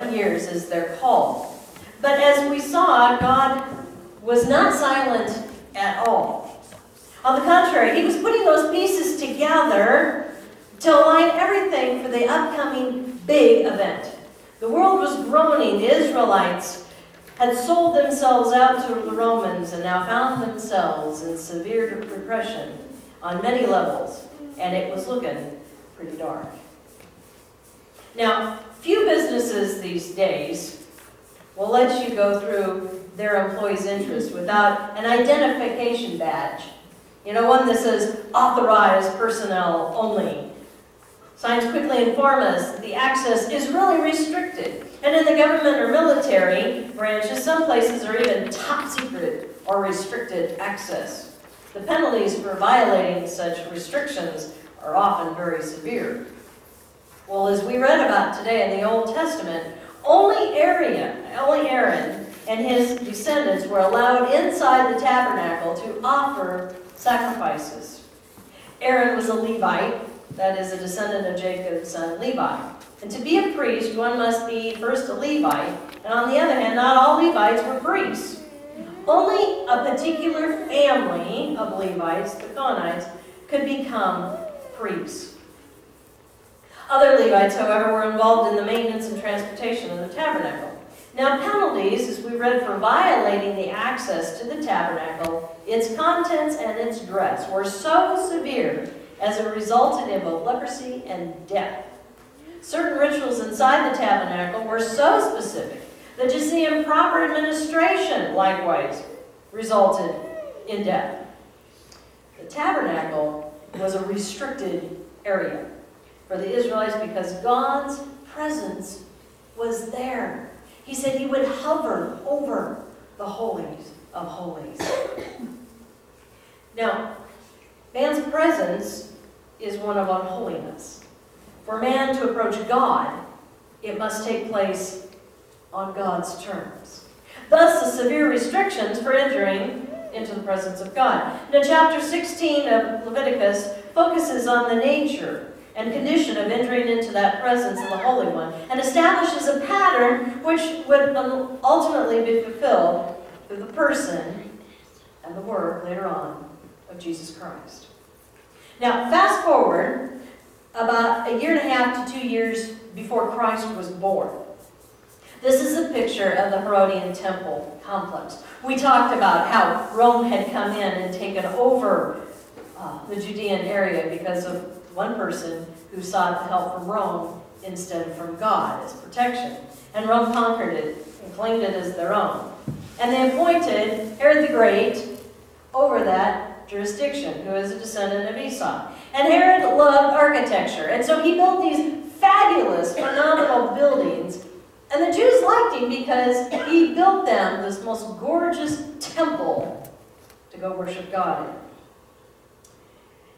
years is their call. But as we saw, God was not silent at all. On the contrary, he was putting those pieces together to align everything for the upcoming big event. The world was groaning. The Israelites had sold themselves out to the Romans and now found themselves in severe repression on many levels, and it was looking pretty dark. Now, few businesses these days will let you go through their employees' interest without an identification badge. You know, one that says authorized personnel only. Signs quickly inform us that the access is really restricted. And in the government or military branches, some places are even top secret or restricted access. The penalties for violating such restrictions are often very severe. Well, as we read about today in the Old Testament, only Aaron and his descendants were allowed inside the tabernacle to offer sacrifices. Aaron was a Levite, that is a descendant of Jacob's son Levi. And to be a priest, one must be first a Levite, and on the other hand, not all Levites were priests. Only a particular family of Levites, the Kohanites, could become priests. Other Levites, however, were involved in the maintenance and transportation of the tabernacle. Now, penalties, as we read, for violating the access to the tabernacle, its contents and its dress, were so severe as it resulted in both leprosy and death. Certain rituals inside the tabernacle were so specific that you see improper administration, likewise, resulted in death. The tabernacle was a restricted area for the Israelites because God's presence was there. He said he would hover over the holies of holies. Now, man's presence is one of unholiness. For man to approach God, it must take place on God's terms. Thus, the severe restrictions for entering into the presence of God. Now, chapter 16 of Leviticus focuses on the nature and condition of entering into that presence of the Holy One, and establishes a pattern which would ultimately be fulfilled through the person and the work later on of Jesus Christ. Now, fast forward about 1.5 to 2 years before Christ was born. This is a picture of the Herodian temple complex. We talked about how Rome had come in and taken over the Judean area because of one person who sought help from Rome instead of from God as protection. And Rome conquered it and claimed it as their own. And they appointed Herod the Great over that jurisdiction, who is a descendant of U.S.A. And Herod loved architecture, and so he built these fabulous, phenomenal buildings. And the Jews liked him because he built them this most gorgeous temple to go worship God in.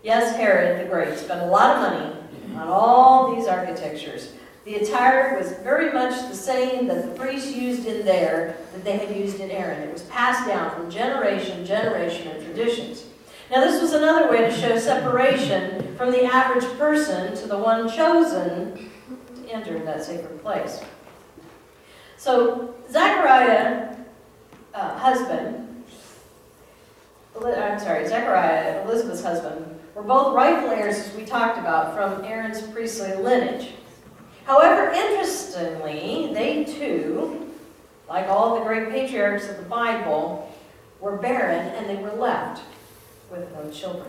Yes, Herod the Great spent a lot of money on all these architectures. The attire was very much the same that the priests used in there that they had used in Aaron. It was passed down from generation to generation of traditions. Now, this was another way to show separation from the average person to the one chosen to enter that sacred place. So, Zechariah, Zechariah, Elizabeth's husband, were both rightful heirs, as we talked about, from Aaron's priestly lineage. However, interestingly, they too, like all the great patriarchs of the Bible, were barren and they were left with no children.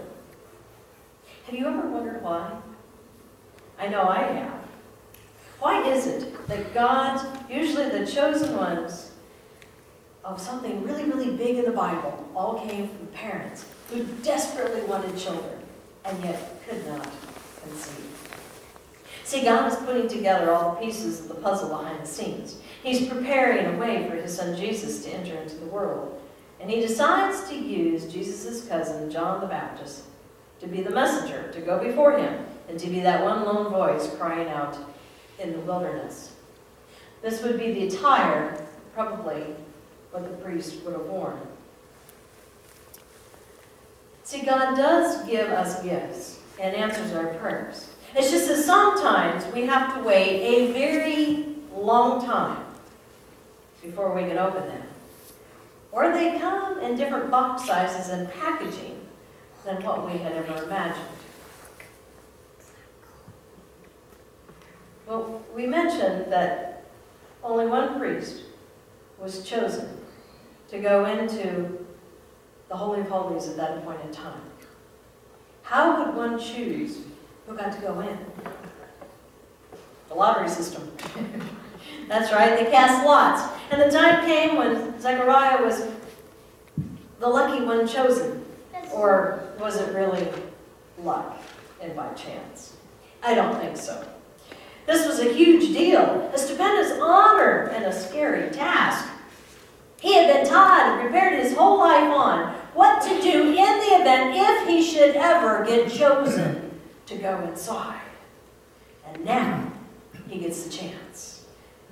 Have you ever wondered why? I know I have. Why is it that God's, usually the chosen ones of something really, really big in the Bible, all came from parents who desperately wanted children and yet could not conceive? See, God is putting together all the pieces of the puzzle behind the scenes. He's preparing a way for his son Jesus to enter into the world. And he decides to use Jesus' cousin, John the Baptist, to be the messenger, to go before him, and to be that one lone voice crying out in the wilderness. This would be the attire, probably, what the priest would have worn. See, God does give us gifts and answers our prayers. It's just that sometimes we have to wait a very long time before we can open them. Or they come in different box sizes and packaging than what we had ever imagined. Well, we mentioned that only one priest was chosen to go into the Holy of Holies at that appointed time. How would one choose who got to go in? The lottery system. That's right, they cast lots. And the time came when Zechariah was the lucky one chosen. Or was it really luck and by chance? I don't think so. This was a huge deal, a stupendous honor, and a scary task. He had been taught and prepared his whole life on what to do in the event if he should ever get chosen to go inside. And now he gets the chance.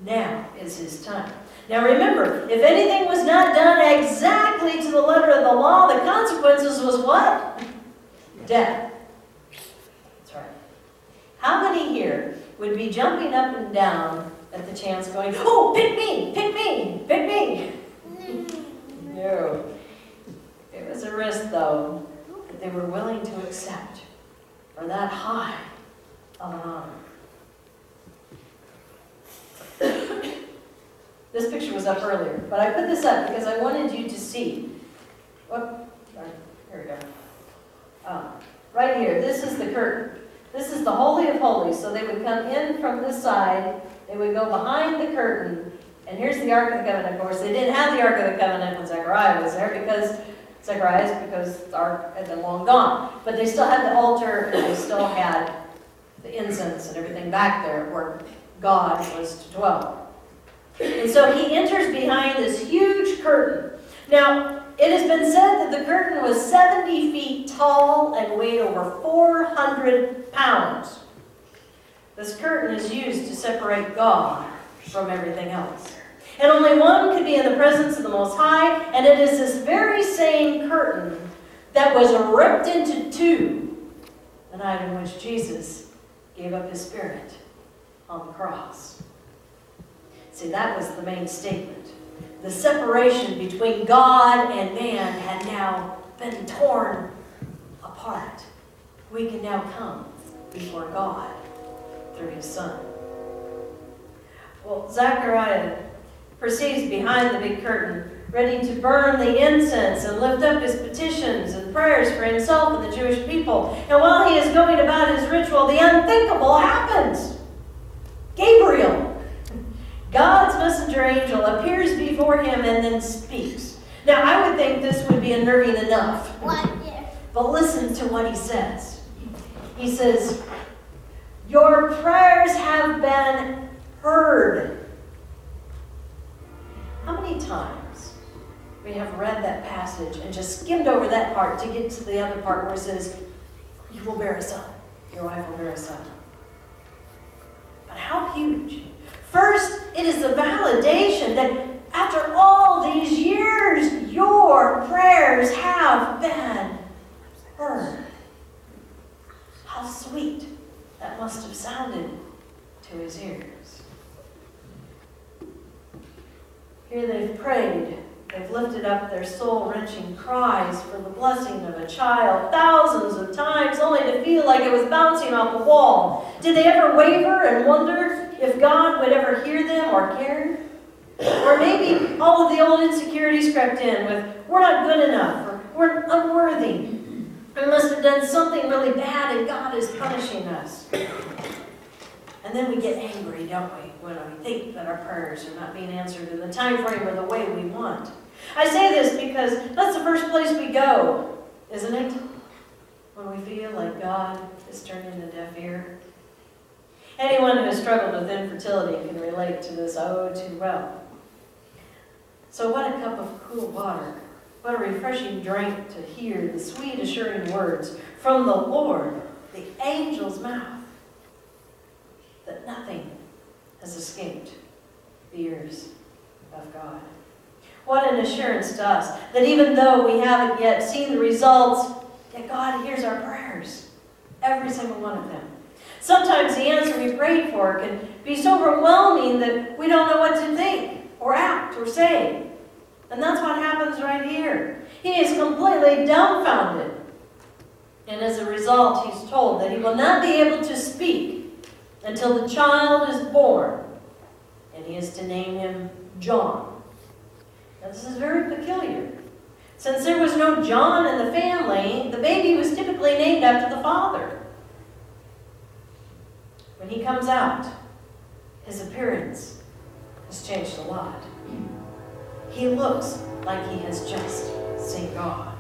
Now is his time. Now remember, if anything was not done exactly to the letter of the law, the consequences was what? Death. That's right. How many here would be jumping up and down at the chance going, oh, pick me, pick me, pick me? No. It was a risk, though, that they were willing to accept for that high of an honor. This picture was up earlier, but I put this up because I wanted you to see. Oh, here we go. Right here, this is the curtain. This is the Holy of Holies. So they would come in from this side, they would go behind the curtain, and here's the Ark of the Covenant. Of course, they didn't have the Ark of the Covenant when Zechariah was there because the Ark had been long gone. But they still had the altar, and they still had the incense and everything back there where God was to dwell. And so he enters behind this huge curtain. Now, it has been said that the curtain was 70 feet tall and weighed over 400 pounds. This curtain is used to separate God from everything else. And only one could be in the presence of the Most High, and it is this very same curtain that was ripped into two the night in which Jesus gave up his spirit on the cross. See, that was the main statement. The separation between God and man had now been torn apart. We can now come before God through his Son. Well, Zechariah proceeds behind the big curtain, ready to burn the incense and lift up his petitions and prayers for himself and the Jewish people. And while he is going about his ritual, the unthinkable happens. Gabriel, God's messenger angel, appears before him and then speaks. Now, I would think this would be unnerving enough. But listen to what he says. He says, your prayers have been heard. How many times we have read that passage and just skimmed over that part to get to the other part where it says, you will bear a son. Your wife will bear a son. But how huge. First, it is the validation that after all these years, your prayers have been heard. How sweet that must have sounded to his ears. Here they've prayed. They've lifted up their soul-wrenching cries for the blessing of a child thousands of times, only to feel like it was bouncing off the wall. Did they ever waver and wonder if God would ever hear them or care? Or maybe all of the old insecurities crept in with, we're not good enough, or we're unworthy. We must have done something really bad and God is punishing us. And then we get angry, don't we, when we think that our prayers are not being answered in the time frame or the way we want. I say this because that's the first place we go, isn't it? When we feel like God is turning a deaf ear. Anyone who has struggled with infertility can relate to this oh too well. So what a cup of cool water. What a refreshing drink to hear the sweet assuring words from the Lord, the angel's mouth, that nothing has escaped the ears of God. What an assurance to us that even though we haven't yet seen the results, that God hears our prayers, every single one of them. Sometimes the answer we prayed for can be so overwhelming that we don't know what to think or act or say. And that's what happens right here. He is completely dumbfounded. And as a result, he's told that he will not be able to speak until the child is born. And he is to name him John. Now this is very peculiar. Since there was no John in the family, the baby was typically named after the father. When he comes out, his appearance has changed a lot. He looks like he has just seen God.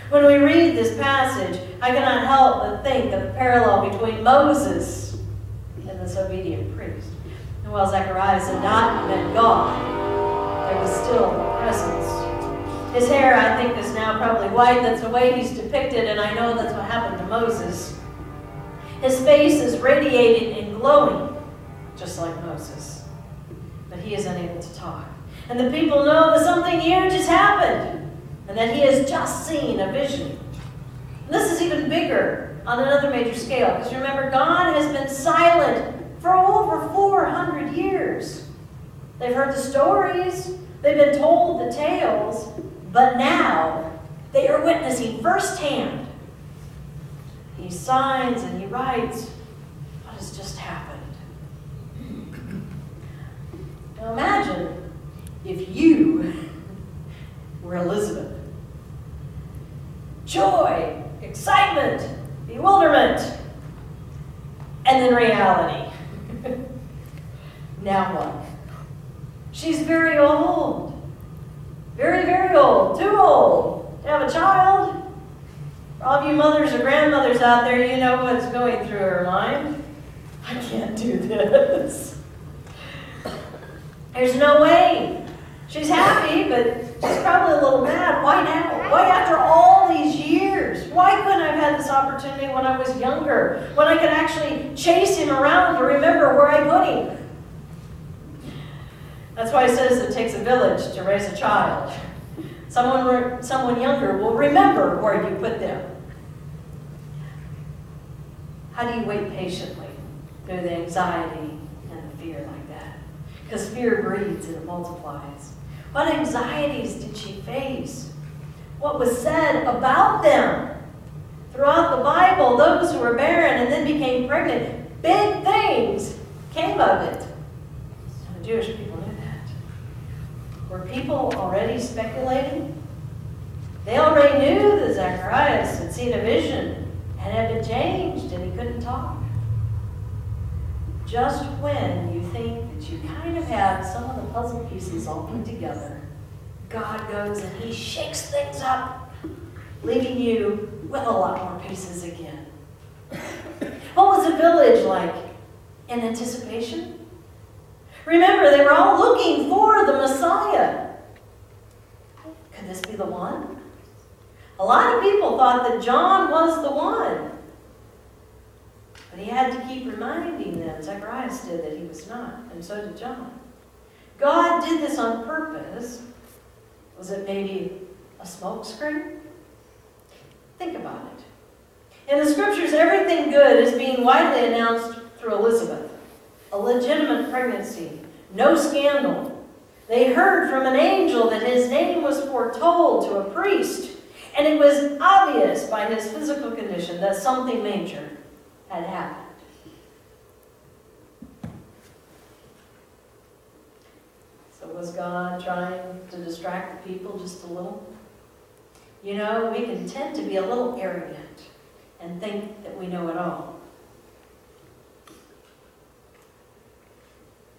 When we read this passage, I cannot help but think of the parallel between Moses and this obedient priest. And while Zacharias had not met God, there was still a presence. His hair, I think, is now probably white. That's the way he's depicted, and I know that's what happened to Moses. His face is radiating and glowing, just like Moses. But he is unable to talk. And the people know that something huge has happened, and that he has just seen a vision. And this is even bigger on another major scale, because remember, God has been silent for over 400 years. They've heard the stories, they've been told the tales, but now they are witnessing firsthand. He signs and he writes what has just happened. Now imagine if you were Elizabeth. Joy, excitement, bewilderment, and then reality. Now what? She's very old. Very, very old. Too old to have a child. For all of you mothers or grandmothers out there, you know what's going through her mind. I can't do this. There's no way. She's happy, but she's probably a little mad. Why now? Why after all these years? Why couldn't I have had this opportunity when I was younger? When I could actually chase him around to remember where I put him? That's why it says it takes a village to raise a child. Someone younger will remember where you put them. How do you wait patiently through the anxiety and the fear like that? Because fear breeds and it multiplies. What anxieties did she face? What was said about them? Throughout the Bible, those who were barren and then became pregnant, big things came of it. And the Jewish people knew that. Were people already speculating? They already knew that Zacharias had seen a vision and had been changed and he couldn't talk. Just when you think that you kind of have some of the puzzle pieces all put together, God goes and he shakes things up, leaving you with a lot more pieces again. What was the village like in anticipation? Remember, they were all looking for the Messiah. Could this be the one? A lot of people thought that John was the one. But he had to keep reminding them, Zacharias did, that he was not, and so did John. God did this on purpose. Was it maybe a smokescreen? Think about it. In the scriptures, everything good is being widely announced through Elizabeth. A legitimate pregnancy, no scandal. They heard from an angel that his name was foretold to a priest, and it was obvious by his physical condition that something major had happened. So was God trying to distract the people just a little? You know, we can tend to be a little arrogant and think that we know it all.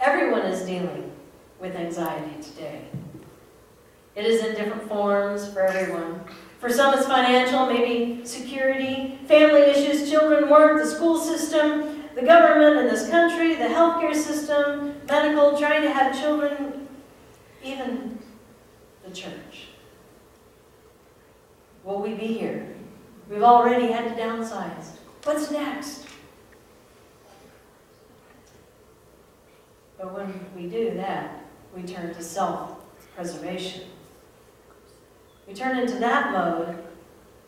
Everyone is dealing with anxiety today. It is in different forms for everyone. For some it's financial, maybe security, family issues, children, work, the school system, the government in this country, the healthcare system, medical, trying to have children, even the church. Will we be here? We've already had to downsize. What's next? But when we do that, we turn to self-preservation. We turn into that mode,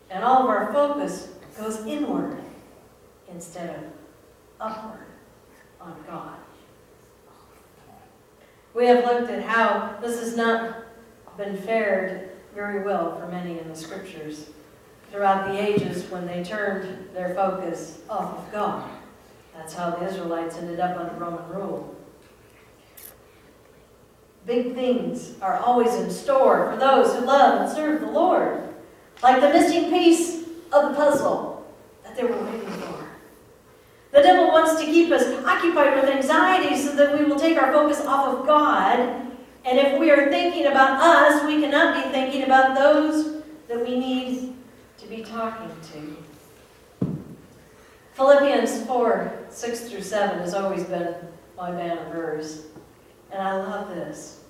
and all of our focus goes inward instead of upward on God. We have looked at how this has not been fared very well for many in the Scriptures throughout the ages when they turned their focus off of God. That's how the Israelites ended up under Roman rule. Big things are always in store for those who love and serve the Lord, like the missing piece of the puzzle that they were waiting for. The devil wants to keep us occupied with anxiety so that we will take our focus off of God. And if we are thinking about us, we cannot be thinking about those that we need to be talking to. Philippians 4:6-7 has always been my banner verse. And I love this.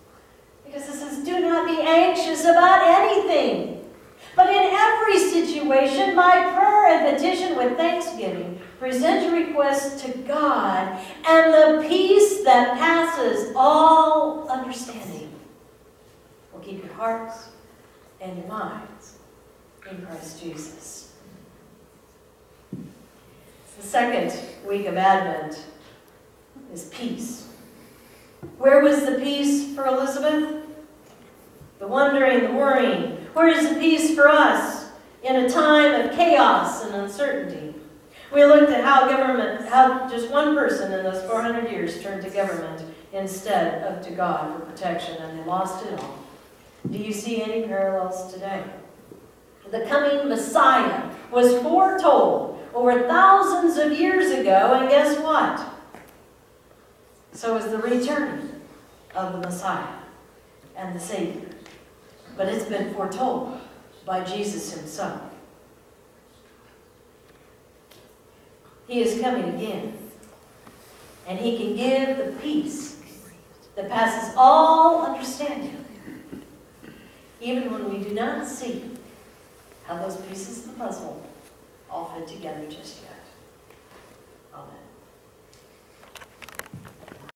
Because it says, do not be anxious about anything, but in every situation, by prayer and petition with thanksgiving, present your requests to God, and the peace that passes all understanding will keep your hearts and your minds in Christ Jesus. The second week of Advent is peace. Where was the peace for Elizabeth? The wondering, the worrying. Where is the peace for us in a time of chaos and uncertainty? We looked at how just one person in those 400 years turned to government instead of to God for protection, and they lost it all. Do you see any parallels today? The coming Messiah was foretold over thousands of years ago, and guess what? So is the return of the Messiah and the Savior. But it's been foretold by Jesus himself. He is coming again. And he can give the peace that passes all understanding, even when we do not see how those pieces of the puzzle all fit together just yet.